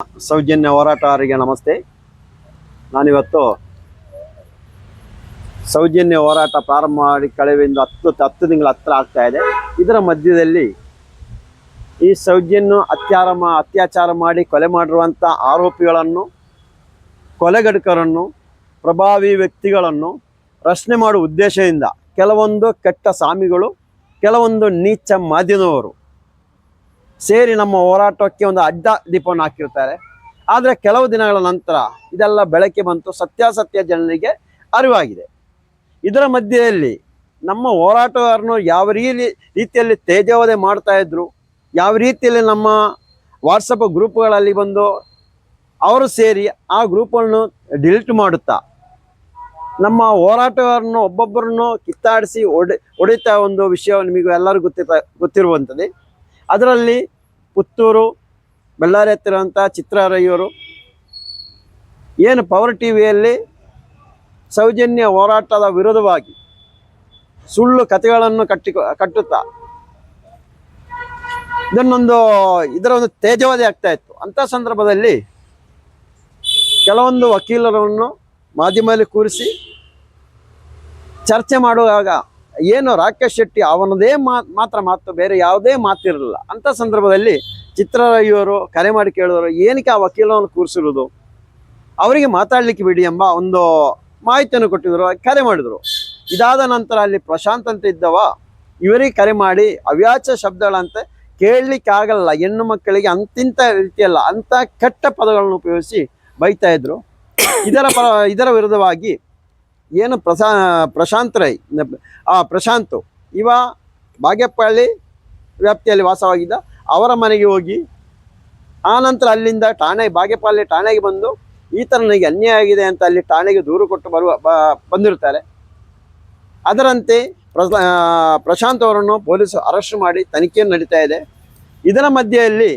ಸೌಜನ್ಯ ಹೋರಾಟಗಾರರಿಗೆ ನಮಸ್ತೆ. ನಾನಿವತ್ತು ಸೌಜನ್ಯ ಹೋರಾಟ ಪ್ರಾರಂಭ ಮಾಡಿ ಕಳೆವಿಂದ 10 ತಿಂಗಳ ಹತ್ತಿರ ಆಗ್ತಾ ಇದೆ. ಇದರ ಮಧ್ಯದಲ್ಲಿ ಈ ಸೌಜನ್ಯ ಅತ್ಯಾಚಾರ ಮಾಡಿ ಕೊಲೆ ಮಾಡಿರುವಂಥ ಆರೋಪಿಗಳನ್ನು, ಕೊಲೆಗಡುಕರನ್ನು, ಪ್ರಭಾವಿ ವ್ಯಕ್ತಿಗಳನ್ನು ರಕ್ಷಣೆ ಮಾಡುವ ಉದ್ದೇಶದಿಂದ ಕೆಲವೊಂದು ಕೆಟ್ಟ ಸ್ವಾಮಿಗಳು, ಕೆಲವೊಂದು ನೀಚ ಮಾಧ್ಯಮದವರು ಸೇರಿ ನಮ್ಮ ಹೋರಾಟಕ್ಕೆ ಒಂದು ಅಡ್ಡ ದೀಪವನ್ನು ಹಾಕಿರ್ತಾರೆ. ಆದರೆ ಕೆಲವು ದಿನಗಳ ನಂತರ ಇದೆಲ್ಲ ಬೆಳಕಿಗೆ ಬಂತು, ಸತ್ಯಾಸತ್ಯ ಜನರಿಗೆ ಅರಿವಾಗಿದೆ. ಇದರ ಮಧ್ಯದಲ್ಲಿ ನಮ್ಮ ಹೋರಾಟಗಾರನು ಯಾವ ರೀತಿಯಲ್ಲಿ ತೇಜೋವಧೆ ಮಾಡ್ತಾ ಇದ್ರು, ಯಾವ ರೀತಿಯಲ್ಲಿ ನಮ್ಮ ವಾಟ್ಸಪ್ ಗ್ರೂಪ್ಗಳಲ್ಲಿ ಬಂದು ಅವರು ಸೇರಿ ಆ ಗ್ರೂಪನ್ನು ಡಿಲೀಟ್ ಮಾಡುತ್ತಾ ನಮ್ಮ ಹೋರಾಟಗಾರನ್ನು ಒಬ್ಬೊಬ್ಬರನ್ನು ಕಿತ್ತಾಡಿಸಿ ಹೊಡಿತಾ ಒಂದು ವಿಷಯ ನಿಮಗೂ ಎಲ್ಲರಿಗೂ ಗೊತ್ತಿರುವಂಥದ್ದು. ಅದರಲ್ಲಿ ಪುತ್ತೂರು, ಬಳ್ಳಾರಿ ಹತ್ತಿರುವಂಥ ಚಿತ್ರರಯ್ಯವರು ಏನು ಪವರ್ ಟಿವಿಯಲ್ಲಿ ಸೌಜನ್ಯ ಹೋರಾಟದ ವಿರೋಧವಾಗಿ ಸುಳ್ಳು ಕಥೆಗಳನ್ನು ಕಟ್ಟುತ್ತಾ ಇದರ ಒಂದು ತೇಜೋವಧೆ ಆಗ್ತಾ ಇತ್ತು. ಅಂಥ ಸಂದರ್ಭದಲ್ಲಿ ಕೆಲವೊಂದು ವಕೀಲರನ್ನು ಮಾಧ್ಯಮದಲ್ಲಿ ಕೂರಿಸಿ ಚರ್ಚೆ ಮಾಡುವಾಗ ಏನು ರಾಕೇಶ್ ಶೆಟ್ಟಿ ಅವನದೇ ಮಾತು, ಬೇರೆ ಯಾವುದೇ ಮಾತಿರಲಿಲ್ಲ. ಅಂಥ ಸಂದರ್ಭದಲ್ಲಿ ಚಿತ್ರರಯ್ಯವರು ಕರೆ ಮಾಡಿ ಕೇಳಿದರು, ಏನಕ್ಕೆ ಆ ವಕೀಲವನ್ನು ಕೂರಿಸಿರೋದು, ಅವರಿಗೆ ಮಾತಾಡಲಿಕ್ಕೆ ಬಿಡಿ ಎಂಬ ಒಂದು ಮಾಹಿತಿಯನ್ನು ಕೊಟ್ಟಿದ್ರು, ಕರೆ ಮಾಡಿದರು. ಇದಾದ ನಂತರ ಅಲ್ಲಿ ಪ್ರಶಾಂತ್ ಅಂತ ಇದ್ದವ ಇವರಿಗೆ ಕರೆ ಮಾಡಿ ಅವ್ಯಾಚ ಶಬ್ದಗಳಂತೆ ಕೇಳಲಿಕ್ಕೆ ಆಗಲ್ಲ, ಹೆಣ್ಣು ಮಕ್ಕಳಿಗೆ ಅಂತಿಂಥ ರೀತಿಯಲ್ಲ ಅಂಥ ಕೆಟ್ಟ ಪದಗಳನ್ನು ಉಪಯೋಗಿಸಿ ಬೈತಾ ಇದ್ರು. ಇದರ ವಿರುದ್ಧವಾಗಿ ಏನು ಪ್ರಶಾಂತ್ ರೈ ಪ್ರಶಾಂತ್ ಇವ ಬಾಗೇಪಲ್ಲಿ ವ್ಯಾಪ್ತಿಯಲ್ಲಿ ವಾಸವಾಗಿದ್ದ, ಅವರ ಮನೆಗೆ ಹೋಗಿ ಆನಂತರ ಅಲ್ಲಿಂದ ಬಾಗೇಪಲ್ಲಿ ಠಾಣೆಗೆ ಬಂದು ಈ ಥರ ನನಗೆ ಅನ್ಯಾಯ ಆಗಿದೆ ಅಂತ ಅಲ್ಲಿ ಠಾಣೆಗೆ ದೂರು ಕೊಟ್ಟು ಬಂದಿರ್ತಾರೆ. ಅದರಂತೆ ಪ್ರಶಾಂತ್ ಅವರನ್ನು ಪೊಲೀಸರು ಅರೆಸ್ಟ್ ಮಾಡಿ ತನಿಖೆಯನ್ನು ನಡೀತಾ ಇದೆ. ಇದರ ಮಧ್ಯೆಯಲ್ಲಿ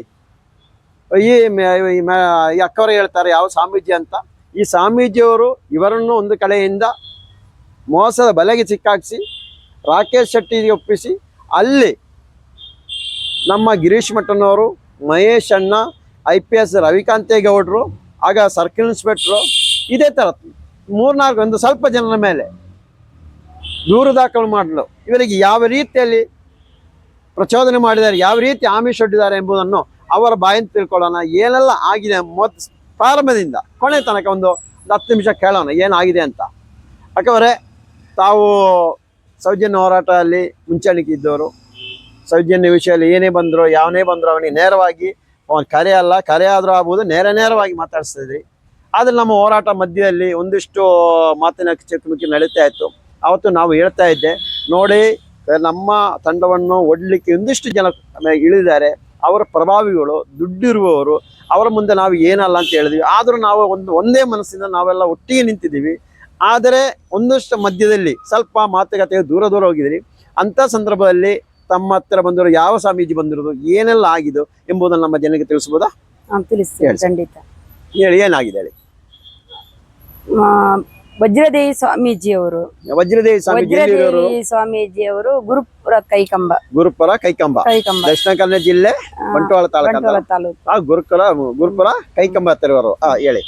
ಈ ಅಕ್ಕವರು ಹೇಳ್ತಾರೆ ಯಾವ ಸ್ವಾಮೀಜಿ ಅಂತ. ಈ ಸ್ವಾಮೀಜಿಯವರು ಇವರನ್ನು ಒಂದು ಕಡೆಯಿಂದ ಮೋಸದ ಬಲೆಗೆ ಸಿಕ್ಕಾಕಿಸಿ ರಾಕೇಶ್ ಶೆಟ್ಟಿಗೆ ಒಪ್ಪಿಸಿ ಅಲ್ಲಿ ನಮ್ಮ ಗಿರೀಶ್ ಮಠನವರು, ಮಹೇಶ್ ಅಣ್ಣ, IPS ರವಿಕಾಂತೇಗೌಡರು, ಆಗ ಸರ್ಕಲ್ ಇನ್ಸ್ಪೆಕ್ಟ್ರು, ಇದೇ ಥರ 3-4 ಒಂದು ಸ್ವಲ್ಪ ಜನರ ಮೇಲೆ ದೂರು ದಾಖಲು ಮಾಡಲು ಇವರಿಗೆ ಯಾವ ರೀತಿಯಲ್ಲಿ ಪ್ರಚೋದನೆ ಮಾಡಿದ್ದಾರೆ, ಯಾವ ರೀತಿ ಆಮಿಷ ಒಡ್ಡಿದ್ದಾರೆ ಎಂಬುದನ್ನು ಅವರ ಬಾಯಿಂದ ತಿಳ್ಕೊಳ್ಳೋಣ. ಏನೆಲ್ಲ ಆಗಿದೆ ಪ್ರಾರಂಭದಿಂದ ಕೊನೆ ತನಕ ಒಂದು 10 ನಿಮಿಷ ಕೇಳೋಣ ಏನಾಗಿದೆ ಅಂತ. ಯಾಕಂದರೆ ತಾವು ಸೌಜನ್ಯ ಹೋರಾಟದಲ್ಲಿ ಮುಂಚೂಣಿಗೆ ಇದ್ದವರು, ಸೌಜನ್ಯ ವಿಷಯದಲ್ಲಿ ಏನೇ ಬಂದರೂ ಯಾವನೇ ಬಂದರೂ ಅವನಿಗೆ ನೇರವಾಗಿ ಅವನು ಕರೆ ಆದರೂ ಆಗ್ಬೋದು ನೇರವಾಗಿ ಮಾತಾಡಿಸ್ತಿದ್ರಿ. ಆದರೆ ನಮ್ಮ ಹೋರಾಟ ಮಧ್ಯದಲ್ಲಿ ಒಂದಿಷ್ಟು ಮಾತಿನ ಚಕಮಕಿ ನಡೀತಾ ಇತ್ತು. ಅವತ್ತು ನಾವು ಹೇಳ್ತಾ ಇದ್ದೆ, ನೋಡಿ ನಮ್ಮ ತಂಡವನ್ನು ಒಡ್ಲಿಕ್ಕೆ ಒಂದಿಷ್ಟು ಜನ ಇಳಿದಿದ್ದಾರೆ, ಅವರ ಪ್ರಭಾವಿಗಳು, ದುಡ್ಡಿರುವವರು, ಅವರ ಮುಂದೆ ನಾವು ಏನಲ್ಲ ಅಂತ ಹೇಳಿದ್ವಿ. ಆದರೂ ನಾವು ಒಂದೇ ಮನಸ್ಸಿಂದ ನಾವೆಲ್ಲ ಒಟ್ಟಿಗೆ ನಿಂತಿದ್ದೀವಿ. ಆದರೆ ಒಂದಷ್ಟು ಮಧ್ಯದಲ್ಲಿ ಸ್ವಲ್ಪ ಮಾತುಕತೆಗೆ ದೂರ ಹೋಗಿದ್ರಿ. ಅಂಥ ಸಂದರ್ಭದಲ್ಲಿ ತಮ್ಮ ಹತ್ತಿರ ಬಂದಿರೋ ಯಾವ ಸ್ವಾಮೀಜಿ ಬಂದಿರೋದು, ಏನೆಲ್ಲ ಆಗಿದ್ದು ಎಂಬುದನ್ನು ನಮ್ಮ ಜನಕ್ಕೆ ತಿಳಿಸ್ಬೋದಾ? ಖಂಡಿತ ಹೇಳಿ, ಏನಾಗಿದೆ ಹೇಳಿ. ವಜ್ರದೇವಿ ಸ್ವಾಮೀಜಿಯವರು ಗುರುಪುರ ಕೈಕಂಬ ದಕ್ಷಿಣ ಕನ್ನಡ ಜಿಲ್ಲೆ ಬಂಟ್ವಾಳ ತಾಲೂಕು ಗುರುಪುರ ಕೈಕಂಬ ಹತ್ತಿರವರು. ಹೇಳಿ.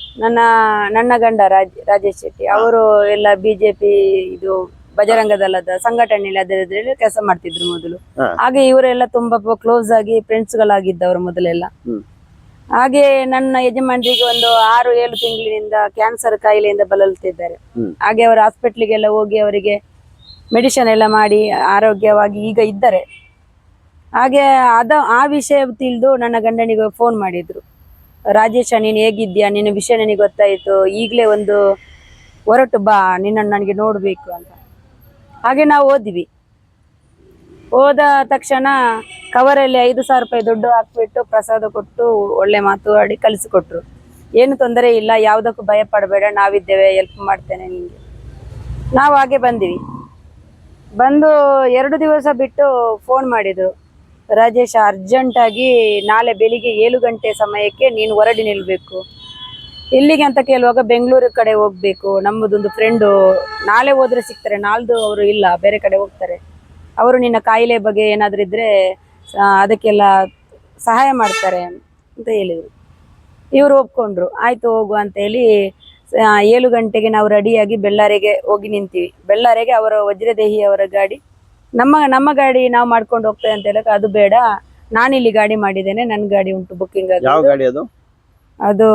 ನನ್ನ ಗಂಡ ರಾಜೇಶ್ ಶೆಟ್ಟಿ ಅವರು ಎಲ್ಲ ಬಿಜೆಪಿ ಇದು ಬಜರಂಗ ದಳದ ಸಂಘಟನೆಯಲ್ಲಿ ಅದರಲ್ಲಿ ಕೆಲಸ ಮಾಡ್ತಿದ್ರು ಮೊದಲು. ಹಾಗೆ ಇವರೆಲ್ಲ ತುಂಬಾ ಕ್ಲೋಸ್ ಆಗಿ ಫ್ರೆಂಡ್ಸ್ ಗಳಾಗಿದ್ದವರು ಮೊದಲೆಲ್ಲ. ಹಾಗೆ ನನ್ನ ಯಜಮಾನರಿಗೆ ಒಂದು 6-7 ತಿಂಗಳಿನಿಂದ ಕ್ಯಾನ್ಸರ್ ಕಾಯಿಲೆಯಿಂದ ಬಳಲುತ್ತಿದ್ದಾರೆ. ಹಾಗೆ ಅವರು ಹಾಸ್ಪಿಟ್ಲಿಗೆಲ್ಲ ಹೋಗಿ ಅವರಿಗೆ ಮೆಡಿಸಿನ್ ಎಲ್ಲ ಮಾಡಿ ಆರೋಗ್ಯವಾಗಿ ಈಗ ಇದ್ದಾರೆ. ಹಾಗೆ ಆ ವಿಷಯ ತಿಳಿದು ನನ್ನ ಗಂಡನಿಗೆ ಫೋನ್ ಮಾಡಿದ್ರು, ರಾಜೇಶ ನೀನು ಹೇಗಿದ್ಯಾ, ನಿನ್ನ ವಿಷಯ ನನಗೆ ಗೊತ್ತಾಯಿತು, ಈಗಲೇ ಒಂದು ಹೊರಟು ಬಾ, ನಿನ್ನನ್ನು ನನಗೆ ನೋಡಬೇಕು ಅಂತ. ಹಾಗೆ ನಾವು ಹೋದ ತಕ್ಷಣ ಕವರಲ್ಲಿ 5,000 ರೂಪಾಯಿ ದುಡ್ಡು ಹಾಕ್ಬಿಟ್ಟು ಪ್ರಸಾದ ಕೊಟ್ಟು ಒಳ್ಳೆ ಮಾತಾಡಿ ಕಳಿಸಿಕೊಟ್ರು. ಏನು ತೊಂದರೆ ಇಲ್ಲ, ಯಾವುದಕ್ಕೂ ಭಯ ಪಡಬೇಡ, ನಾವಿದ್ದೇವೆ, ಹೆಲ್ಪ್ ಮಾಡ್ತೇನೆ ನಿಮಗೆ. ನಾವು ಹಾಗೆ ಬಂದು 2 ದಿವಸ ಬಿಟ್ಟು ಫೋನ್ ಮಾಡಿದ್ರು, ರಾಜೇಶ್ ಅರ್ಜೆಂಟಾಗಿ ನಾಳೆ ಬೆಳಿಗ್ಗೆ 7 ಗಂಟೆ ಸಮಯಕ್ಕೆ ನೀನು ಹೊರಡಿ ನಿಲ್ಬೇಕು. ಎಲ್ಲಿಗೆ ಅಂತ ಕೇಳುವಾಗ ಬೆಂಗಳೂರು ಕಡೆ ಹೋಗ್ಬೇಕು, ನಮ್ಮದೊಂದು ಫ್ರೆಂಡು ನಾಳೆ ಹೋದ್ರೆ ಸಿಗ್ತಾರೆ, ನಾಳ್ದು ಅವರು ಇಲ್ಲ, ಬೇರೆ ಕಡೆ ಹೋಗ್ತಾರೆ. ಅವರು ನಿನ್ನ ಕಾಯಿಲೆ ಬಗ್ಗೆ ಏನಾದರೂ ಇದ್ರೆ ಅದಕ್ಕೆಲ್ಲ ಸಹಾಯ ಮಾಡ್ತಾರೆ ಅಂತ ಹೇಳಿದರು. ಇವರು ಒಪ್ಕೊಂಡ್ರು, ಆಯ್ತು ಹೋಗು ಅಂತ ಹೇಳಿ 7 ಗಂಟೆಗೆ ನಾವು ರೆಡಿಯಾಗಿ ಬೆಳ್ಳಾರಿಗೆ ಹೋಗಿ ನಿಂತೀವಿ. ಬೆಳ್ಳಾರಿಗೆ ಅವರ ವಜ್ರದೇಹಿ ಅವರ ಗಾಡಿ, ನಮ್ಮ ಗಾಡಿ ನಾವು ಮಾಡ್ಕೊಂಡು ಹೋಗ್ತೇವೆ ಅಂತ ಹೇಳಕ್, ಅದು ಬೇಡ, ನಾನಿಲ್ಲಿ ಗಾಡಿ ಮಾಡಿದ್ದೇನೆ, ನನ್ನ ಗಾಡಿ ಉಂಟು ಬುಕ್ಕಿಂಗ್ ಯಾವ ಗಾಡಿ ಅದು? ಅದು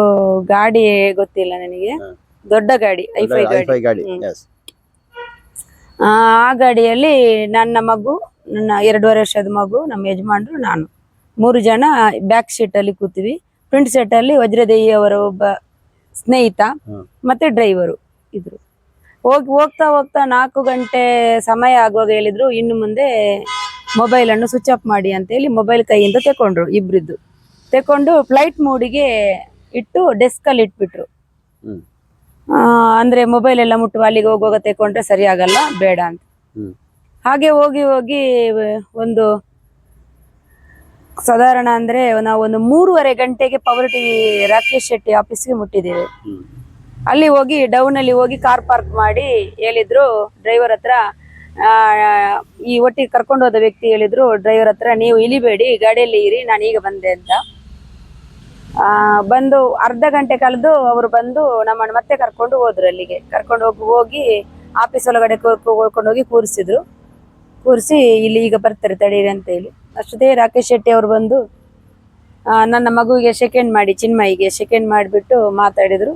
ಗಾಡಿ ಗೊತ್ತಿಲ್ಲ ನನಗೆ, ದೊಡ್ಡ ಗಾಡಿ, ಐಫೈ ಗಾಡಿ. ಆ ಗಾಡಿಯಲ್ಲಿ ನನ್ನ ಮಗು, ನನ್ನ 2.5 ವರ್ಷದ ಮಗು, ನಮ್ಮ ಯಜಮಾನ್ರು, ನಾನು 3 ಜನ ಬ್ಯಾಕ್ ಸೀಟ್ ಅಲ್ಲಿ ಕೂತೀವಿ. ಫ್ರಂಟ್ ಸೀಟ್ ಅಲ್ಲಿ ವಜ್ರದೇಹಿ ಅವರ ಒಬ್ಬ ಸ್ನೇಹಿತ ಮತ್ತೆ ಡ್ರೈವರು ಇದ್ರು. ಹೋಗ್ತಾ 4 ಗಂಟೆ ಸಮಯ ಆಗುವಾಗ ಹೇಳಿದ್ರು, ಇನ್ನು ಮುಂದೆ ಮೊಬೈಲ್ ಅನ್ನು ಸ್ವಿಚ್ ಆಫ್ ಮಾಡಿ ಅಂತ ಹೇಳಿ ಮೊಬೈಲ್ ಕೈಯಿಂದ ತಕೊಂಡ್ರು. ಇಬ್ರಿದ್ದು ತಕೊಂಡು ಫ್ಲೈಟ್ ಮೋಡಿಗೆ ಇಟ್ಟು ಡೆಸ್ಕ್ ಅಲ್ಲಿ ಇಟ್ಬಿಟ್ರು. ಅಂದ್ರೆ ಮೊಬೈಲ್ ಎಲ್ಲ ಮುಟ್ಟುವ, ಅಲ್ಲಿಗೆ ಹೋಗುವಾಗ ತಕೊಂಡ್ರೆ ಸರಿ ಆಗಲ್ಲ, ಬೇಡ ಅಂತ. ಹಾಗೆ ಹೋಗಿ ಒಂದು ಸಾಧಾರಣ ಅಂದ್ರೆ ನಾವು ಒಂದು 3:30 ಗಂಟೆಗೆ ಪವರ್ ಟಿವಿ ರಾಕೇಶ್ ಶೆಟ್ಟಿ ಆಫೀಸ್ಗೆ ಮುಟ್ಟಿದ್ದೇವೆ. ಅಲ್ಲಿ ಹೋಗಿ ಡೌನ್ ಅಲ್ಲಿ ಹೋಗಿ ಕಾರ್ ಪಾರ್ಕ್ ಮಾಡಿ ಹೇಳಿದ್ರು ಡ್ರೈವರ್ ಹತ್ರ, ಈ ಒಟ್ಟಿಗೆ ಕರ್ಕೊಂಡು ಹೋದ ವ್ಯಕ್ತಿ ಹೇಳಿದ್ರು ಡ್ರೈವರ್ ಹತ್ರ, ನೀವು ಇಳಿಬೇಡಿ, ಗಾಡಿಯಲ್ಲಿ ಇರಿ, ನಾನು ಈಗ ಬಂದೆ ಅಂತ. ಬಂದು ಅರ್ಧ ಗಂಟೆ ಕಳೆದು ಅವರು ಬಂದು ನಮ್ಮನ್ನು ಮತ್ತೆ ಕರ್ಕೊಂಡು ಹೋದ್ರು. ಅಲ್ಲಿಗೆ ಕರ್ಕೊಂಡು ಹೋಗಿ ಆಫೀಸ್ ಒಳಗಡೆ ಕರ್ಕೊಂಡು ಹೋಗಿ ಕೂರಿಸಿ ಇಲ್ಲಿ ಈಗ ಬರ್ತಾರೆ ತಡೀರಿ ಅಂತ ಹೇಳಿ. ಅಷ್ಟೇ ರಾಕೇಶ್ ಶೆಟ್ಟಿ ಅವರು ಬಂದು ನನ್ನ ಮಗುವಿಗೆ ಸೆಕೆಂಡ್ ಮಾಡಿ, ಚಿನ್ಮಯಿಗೆ ಸೆಕೆಂಡ್ ಮಾಡಿಬಿಟ್ಟು ಮಾತಾಡಿದ್ರು.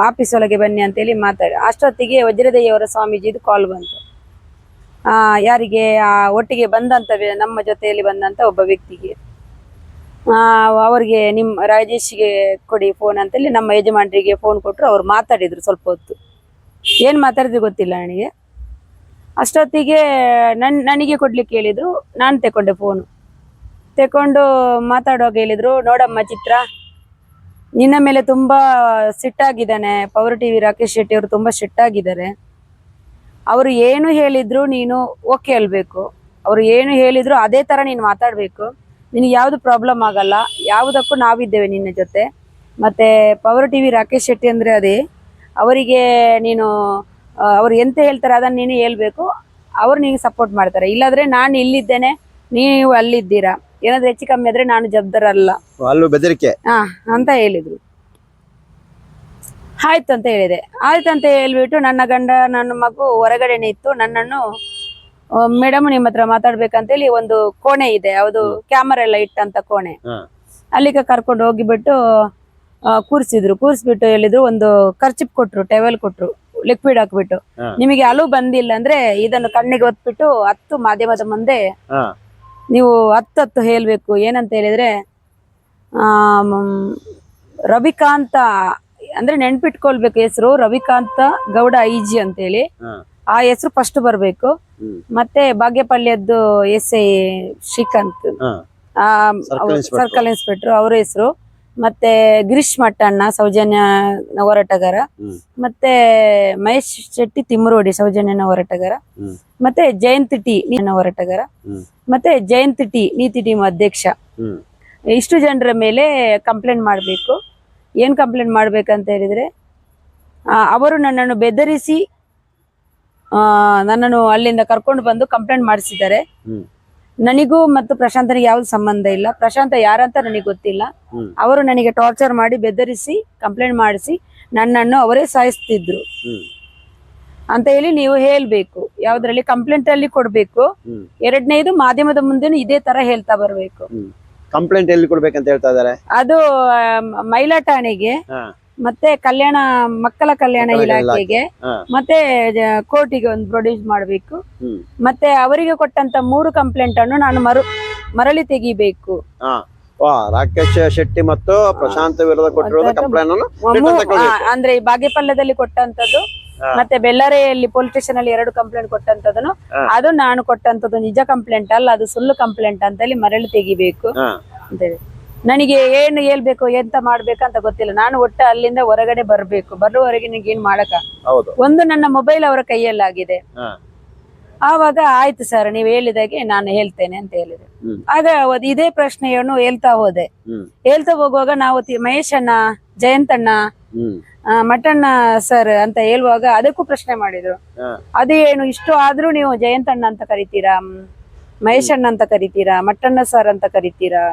ಆಫೀಸ್ ಒಳಗೆ ಬನ್ನಿ ಅಂತೇಳಿ ಮಾತಾಡಿ. ಅಷ್ಟೊತ್ತಿಗೆ ವಜ್ರದೇಹಿ ಅವರ ಸ್ವಾಮೀಜಿದು ಕಾಲ್ ಬಂತು. ಯಾರಿಗೆ? ಒಟ್ಟಿಗೆ ಬಂದಂತ, ನಮ್ಮ ಜೊತೆಯಲ್ಲಿ ಬಂದಂತ ಒಬ್ಬ ವ್ಯಕ್ತಿಗೆ, ಅವ್ರಿಗೆ ನಿಮ್ಮ ರಾಜೇಶ್ಗೆ ಕೊಡಿ ಫೋನ್ ಅಂತೇಳಿ ನಮ್ಮ ಯಜಮಾನ್ರಿಗೆ ಫೋನ್ ಕೊಟ್ಟರು. ಅವ್ರು ಮಾತಾಡಿದ್ರು ಸ್ವಲ್ಪ ಹೊತ್ತು. ಏನು ಮಾತಾಡಿದ್ರು ಗೊತ್ತಿಲ್ಲ ನನಗೆ. ಅಷ್ಟೊತ್ತಿಗೆ ನನಗೆ ಕೊಡ್ಲಿಕ್ಕೆ ಹೇಳಿದ್ರು. ನಾನು ತಗೊಂಡೆ ಫೋನು. ತಗೊಂಡು ಮಾತಾಡುವಾಗ ಹೇಳಿದ್ರು, ನೋಡಮ್ಮ ಚಿತ್ರ, ನಿನ್ನ ಮೇಲೆ ತುಂಬಾ ಸಿಟ್ಟಾಗಿದ್ದಾನೆ ಪವರ್ ಟಿವಿ ರಾಕೇಶ್ ಶೆಟ್ಟಿ ಅವರು, ತುಂಬಾ ಸಿಟ್ಟಾಗಿದ್ದಾರೆ. ಅವರು ಏನು ಹೇಳಿದ್ರು ನೀನು ಓಕೆ ಅಲ್ಬೇಕು. ಅವರು ಏನು ಹೇಳಿದ್ರು ಅದೇ ತರ ನೀನು ಮಾತಾಡ್ಬೇಕು. ನಿನಗೆ ಯಾವ್ದು ಪ್ರಾಬ್ಲಮ್ ಆಗಲ್ಲ, ಯಾವುದಕ್ಕೂ ನಾವಿದ್ದೇವೆ ನಿನ್ನ ಜೊತೆ. ಮತ್ತೆ ಪವರ್ ಟಿವಿ ರಾಕೇಶ್ ಶೆಟ್ಟಿ ಅಂದ್ರೆ ಅದೇ, ಅವರಿಗೆ ನೀನು ಅವ್ರು ಎಂತ ಹೇಳ್ತಾರೆ ಅದನ್ನ ನೀನು ಹೇಳ್ಬೇಕು. ಅವ್ರು ನಿನಗೆ ಸಪೋರ್ಟ್ ಮಾಡ್ತಾರೆ. ಇಲ್ಲಾದ್ರೆ ನಾನು ಇಲ್ಲಿದ್ದೇನೆ, ನೀವು ಅಲ್ಲಿದ್ದೀರಾ, ಏನಾದ್ರು ಹೆಚ್ಚು ಕಮ್ಮಿ ಆದ್ರೆ ನಾನು ಜವಾಬ್ದಾರ ಅಲ್ಲ, ಅಲ್ಲೂ ಬೆದರಿಕೆ ಅಂತ ಹೇಳಿದ್ರು. ಆಯ್ತು ಅಂತ ಹೇಳಿದೆ. ಆಯ್ತು ಅಂತ ಹೇಳ್ಬಿಟ್ಟು ನನ್ನ ಗಂಡ ನನ್ನ ಮಗು ಹೊರಗಡೆನೆ ಇತ್ತು. ನನ್ನನ್ನು, ಮೇಡಮ್ ನಿಮ್ಮ ಹತ್ರ ಮಾತಾಡ್ಬೇಕಂತೇಳಿ ಒಂದು ಕೋಣೆ ಇದೆ, ಯಾವುದು ಕ್ಯಾಮರಾ ಎಲ್ಲ ಇಟ್ಟಂತ ಕೋಣೆ, ಅಲ್ಲಿಗೆ ಕರ್ಕೊಂಡು ಹೋಗಿಬಿಟ್ಟು ಕೂರಿಸ್ಬಿಟ್ಟು ಹೇಳಿದ್ರು, ಒಂದು ಖರ್ಚಿಪ್ ಕೊಟ್ರು, ಟವೆಲ್ ಕೊಟ್ರು, ಲಿಕ್ವಿಡ್ ಹಾಕ್ಬಿಟ್ಟು, ನಿಮಗೆ ಅಳು ಬಂದಿಲ್ಲ ಅಂದ್ರೆ ಇದನ್ನು ಕಣ್ಣಿಗೆ ಒತ್ಬಿಟ್ಟು 10 ಮಾಧ್ಯಮದ ಮುಂದೆ ನೀವು 10 ಹೇಳ್ಬೇಕು. ಏನಂತ ಹೇಳಿದ್ರೆ, ರವಿಕಾಂತ ಅಂದ್ರೆ ನೆನ್ಪಿಟ್ಕೊಳ್ಬೇಕು ಹೆಸರು, ರವಿಕಾಂತ ಗೌಡ ಐಜಿ ಅಂತೇಳಿ ಆ ಹೆಸರು ಫಸ್ಟ್ ಬರ್ಬೇಕು. ಮತ್ತೆ ಬಾಗೇಪಳ್ಳಿಯದ್ದು SI ಶ್ರೀಕಾಂತ್, ಸರ್ಕಲ್ ಇನ್ಸ್ಪೆಕ್ಟರ್, ಅವ್ರ ಹೆಸರು. ಮತ್ತೆ ಗಿರೀಶ್ ಮಟ್ಟಣ್ಣ, ಸೌಜನ್ಯ ಹೋರಾಟಗಾರ. ಮತ್ತೆ ಮಹೇಶ್ ಶೆಟ್ಟಿ ತಿಮ್ಮರೋಡಿ, ಸೌಜನ್ಯನ ಹೋರಾಟಗಾರ. ಮತ್ತೆ ಜಯಂತ್ ಟಿ ಹೋರಾಟಗಾರ. ಮತ್ತೆ ಜಯಂತ್ ಟಿ ನೀತಿ ಟೀಮ್ ಅಧ್ಯಕ್ಷ. ಇಷ್ಟು ಜನರ ಮೇಲೆ ಕಂಪ್ಲೇಂಟ್ ಮಾಡ್ಬೇಕು. ಏನ್ ಕಂಪ್ಲೇಂಟ್ ಮಾಡ್ಬೇಕಂತ ಹೇಳಿದ್ರೆ, ಅವರು ನನ್ನನ್ನು ಬೆದರಿಸಿ ನನ್ನನ್ನು ಅಲ್ಲಿಂದ ಕರ್ಕೊಂಡು ಬಂದು ಕಂಪ್ಲೇಂಟ್ ಮಾಡಿಸಿದ್ದಾರೆ. ನನಗೂ ಮತ್ತು ಪ್ರಶಾಂತನಿಗೆ ಯಾವ್ದು ಸಂಬಂಧ ಇಲ್ಲ. ಪ್ರಶಾಂತ ಯಾರಂತ ನನಗೆ ಗೊತ್ತಿಲ್ಲ. ಅವರು ನನಗೆ ಟಾರ್ಚರ್ ಮಾಡಿ ಬೆದರಿಸಿ ಕಂಪ್ಲೇಂಟ್ ಮಾಡಿಸಿ ನನ್ನನ್ನು ಅವರೇ ಸಾಯಿಸ್ತಿದ್ರು ಅಂತ ಹೇಳಿ ನೀವು ಹೇಳ್ಬೇಕು. ಯಾವ್ದ್ರಲ್ಲಿ ಕಂಪ್ಲೇಂಟ್ ಅಲ್ಲಿ ಕೊಡ್ಬೇಕು. ಎರಡನೇದು ಮಾಧ್ಯಮದ ಮುಂದೆ ಇದೇ ತರ ಹೇಳ್ತಾ ಬರ್ಬೇಕು. ಕಂಪ್ಲೇಂಟ್ ಎಲ್ಲಿ ಕೊಡ್ಬೇಕಂತ ಹೇಳ್ತಾ ಇದಾರೆ? ಅದು ಮಹಿಳಾ ಠಾಣೆಗೆ, ಮತ್ತೆ ಮಕ್ಕಳ ಕಲ್ಯಾಣ ಇಲಾಖೆಗೆ, ಮತ್ತೆ ಕೋರ್ಟಿಗೆ ಒಂದು ಪ್ರೊಡ್ಯೂಸ್ ಮಾಡ್ಬೇಕು. ಮತ್ತೆ ಅವರಿಗೆ ಕೊಟ್ಟಂತ 3 ಕಂಪ್ಲೇಂಟ್ ಅನ್ನು ನಾನು ಮರಳಿ ತೆಗಿಬೇಕು. ರಾಕೇಶ್ ಶೆಟ್ಟಿ ಮತ್ತು ಪ್ರಶಾಂತ್ ವಿರುದ್ಧ ಕೊಟ್ಟಿರೋದು ಕಂಪ್ಲೇಂಟ್ ಅಂದ್ರೆ ಈ ಬಾಗೇಪಲ್ಯದಲ್ಲಿ ಕೊಟ್ಟಂತದ್ದು, ಮತ್ತೆ ಬೆಳ್ಳಾರೆಯಲ್ಲಿ ಪೊಲೀಸ್ ಸ್ಟೇಷನ್ ಅಲ್ಲಿ 2 ಕಂಪ್ಲೇಂಟ್ ಕೊಟ್ಟಂತದನ್ನು, ಅದು ನಾನು ಕೊಟ್ಟಂತದ್ದು ನಿಜ ಕಂಪ್ಲೇಂಟ್ ಅಲ್ಲ, ಅದು ಸುಳ್ಳು ಕಂಪ್ಲೇಂಟ್ ಅಂತ ಹೇಳಿ ಮರಳಿ ತೆಗಿಬೇಕು ಅಂತೇಳಿ. ನನಗೆ ಏನು ಹೇಳ್ಬೇಕು ಎಂತ ಮಾಡ್ಬೇಕಂತ ಗೊತ್ತಿಲ್ಲ. ನಾನು ಒಟ್ಟು ಅಲ್ಲಿಂದ ಹೊರಗಡೆ ಬರ್ಬೇಕು. ಬರುವವರೆಗೆ ನನಗೆ ಏನ್ ಮಾಡಕ, ಒಂದು ನನ್ನ ಮೊಬೈಲ್ ಅವರ ಕೈಯಲ್ಲಾಗಿದೆ. ಆವಾಗ ಆಯ್ತು ಸರ್, ನೀವು ಹೇಳಿದಾಗೆ ನಾನು ಹೇಳ್ತೇನೆ ಅಂತ ಹೇಳಿದೆ. ಆಗ ಇದೇ ಪ್ರಶ್ನೆಯನ್ನು ಹೇಳ್ತಾ ಹೋಗುವಾಗ ನಾವು ಮಹೇಶ್ ಅಣ್ಣ, ಜಯಂತ್ ಅಣ್ಣ, ಮಟಣ್ಣ ಸರ್ ಅಂತ ಹೇಳುವಾಗ ಅದಕ್ಕೂ ಪ್ರಶ್ನೆ ಮಾಡಿದ್ರು. ಅದೇನು ಇಷ್ಟು ಆದ್ರೂ ನೀವು ಜಯಂತ್ ಅಣ್ಣ ಅಂತ ಕರಿತೀರಾ, ಮಹೇಶ್ ಅಣ್ಣ ಅಂತ ಕರಿತೀರಾ, ಮಟ್ಟಣ್ಣ ಸರ್ ಅಂತ ಕರಿತೀರಾ,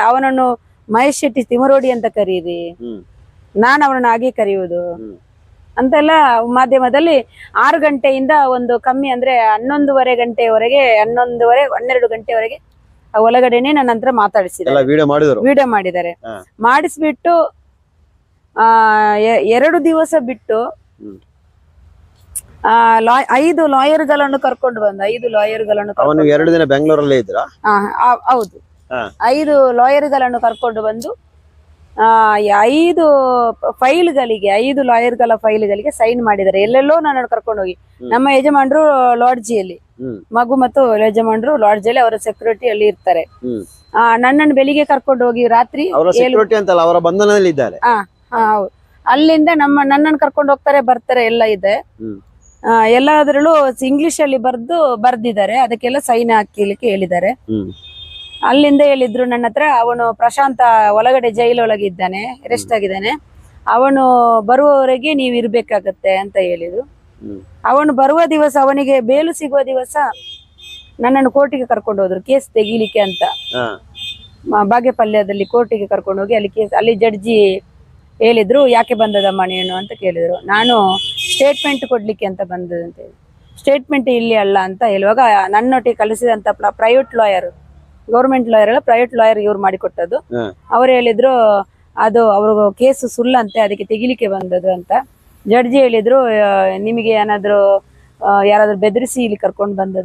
ಅವನನ್ನು ಮಹೇಶ್ ಶೆಟ್ಟಿ ತಿಮರೋಡಿ ಅಂತ ಕರೀರಿ, ಹ್ಮ್ ನಾನು ಅವ್ರನ್ನ ಹಾಗೆ ಕರೆಯುವುದು ಹ್ಮ್ ಅಂತೆಲ್ಲ ಮಾಧ್ಯಮದಲ್ಲಿ 6 ಗಂಟೆಯಿಂದ ಒಂದು ಕಮ್ಮಿ ಅಂದ್ರೆ 11:30 ಗಂಟೆವರೆಗೆ 12 ಗಂಟೆವರೆಗೆ ಒಳಗಡೆನೆ ನನ್ನ ಹತ್ರ ಮಾತಾಡಿಸಿದ್ದಾರೆ, ಎಲ್ಲ ವಿಡಿಯೋ ಮಾಡಿದ್ರು. ವಿಡಿಯೋ ಮಾಡಿದ್ದಾರೆ. ಹಾ. ಮಾಡಿಸ್ಬಿಟ್ಟು 2 ದಿವಸ ಬಿಟ್ಟು ಹ್ಮ್. 5 ಲಾಯರ್ಗಳನ್ನು ಕರ್ಕೊಂಡು ಬಂದ 5 ಲಾಯರ್ಗಳನ್ನು ಅವನು 2 ದಿನ ಬೆಂಗಳೂರಲ್ಲೇ ಇದ್ರಾ? ಹೌದು, ಹಾ. 5 ಲಾಯರ್ಗಳನ್ನು ಕರ್ಕೊಂಡು ಬಂದು 5 ಫೈಲ್ಗಳಿಗೆ 5 ಲಾಯರ್ಗಳ ಫೈಲ್ಗಳಿಗೆ ಸೈನ್ ಮಾಡಿದ್ದಾರೆ. ಎಲ್ಲೆಲ್ಲೋ ನನ್ನನ್ನು ಕರ್ಕೊಂಡು ಹೋಗಿ ನಮ್ಮ ಯಜಮಾನ್ರು ಲಾಡ್ಜಿಯಲ್ಲಿ, ಹ್ಮ್ ಮಗು ಮತ್ತು ಯಜಮಾನ್ರು ಲಾಡ್ಜಿಯಲ್ಲಿ ಅವರ ಸೆಕ್ಯೂರಿಟಿ ಅಲ್ಲಿ ಇರ್ತಾರೆ. ಹ್ಮ್ ನನ್ನನ್ನು ಬೆಳಿಗ್ಗೆ ಕರ್ಕೊಂಡು ಹೋಗಿ ರಾತ್ರಿ ಅವರ ಸೆಕ್ಯೂರಿಟಿ ಅಂತಲ್ಲ, ಅವರ ಬಂಧನದಲ್ಲಿ ಇದ್ದಾರೆ. ಹೌದು, ಅಲ್ಲಿಂದ ನನ್ನನ್ನು ಕರ್ಕೊಂಡು ಹೋಗ್ತಾರೆ, ಬರ್ತಾರೆ, ಎಲ್ಲ ಇದೆ. ಹ್ಮ್ ಎಲ್ಲದರಲ್ಲೂ ಇಂಗ್ಲಿಷ್ ಅಲ್ಲಿ ಬರ್ದಿದ್ದಾರೆ, ಅದಕ್ಕೆಲ್ಲ ಸೈನ್ ಹಾಕಿಲಿಕ್ಕೆ ಹೇಳಿದ್ದಾರೆ. ಹ್ಮ್ ಅಲ್ಲಿಂದ ಹೇಳಿದ್ರು ನನ್ನ ಹತ್ರ, ಅವನು ಪ್ರಶಾಂತ ಒಳಗಡೆ ಜೈಲೊಳಗೆ ಇದ್ದಾನೆ, ಅರೆಸ್ಟ್ ಆಗಿದ್ದಾನೆ, ಅವನು ಬರುವವರೆಗೆ ನೀವು ಇರ್ಬೇಕಾಗತ್ತೆ ಅಂತ ಹೇಳಿದ್ರು. ಹ್ಮ್ ಅವನು ಬರುವ ದಿವಸ, ಅವನಿಗೆ ಬೇಲು ಸಿಗುವ ದಿವಸ ನನ್ನನ್ನು ಕೋರ್ಟಿಗೆ ಕರ್ಕೊಂಡು ಹೋದ್ರು ಕೇಸ್ ತೆಗೀಲಿಕ್ಕೆ ಅಂತ. ಹಾ. ಬಾಗೇಪಲ್ಯದಲ್ಲಿ ಕೋರ್ಟಿಗೆ ಕರ್ಕೊಂಡು ಹೋಗಿ ಅಲ್ಲಿ ಜಡ್ಜಿ ಹೇಳಿದ್ರು, ಯಾಕೆ ಬಂದದಮ್ಮ ನೀನು ಅಂತ ಕೇಳಿದ್ರು. ನಾನು ಸ್ಟೇಟ್ಮೆಂಟ್ ಕೊಡ್ಲಿಕ್ಕೆ ಅಂತ ಬಂದದಂತ ಹೇಳಿ, ಸ್ಟೇಟ್ಮೆಂಟ್ ಇಲ್ಲಿ ಅಲ್ಲ ಅಂತ ಹೇಳುವಾಗ ನನ್ನೊಟ್ಟಿಗೆ ಕಲಿಸಿದಂತ ಪ್ರೈವೇಟ್ ಲಾಯರ್, ಗೌರ್ಮೆಂಟ್ ಲಾಯರ್ ಅಲ್ಲ, ಪ್ರೈವೇಟ್ ಲಾಯರ್ ಇವ್ರು ಮಾಡಿಕೊಟ್ಟದ್ದು. ಹಾ. ಅವ್ರು ಹೇಳಿದ್ರು ಅದು ಅವ್ರಿಗೂ ಕೇಸು ಸುಳ್ಳಂತೆ, ಅದಕ್ಕೆ ತೆಗಿಲಿಕ್ಕೆ ಬಂದದ್ದು ಅಂತ. ಜಡ್ಜಿ ಹೇಳಿದ್ರು, ನಿಮಗೆ ಏನಾದ್ರು ಯಾರಾದ್ರೂ ಬೆದರಿಸಿ ಇಲ್ಲಿ ಕರ್ಕೊಂಡು ಬಂದದ್ದು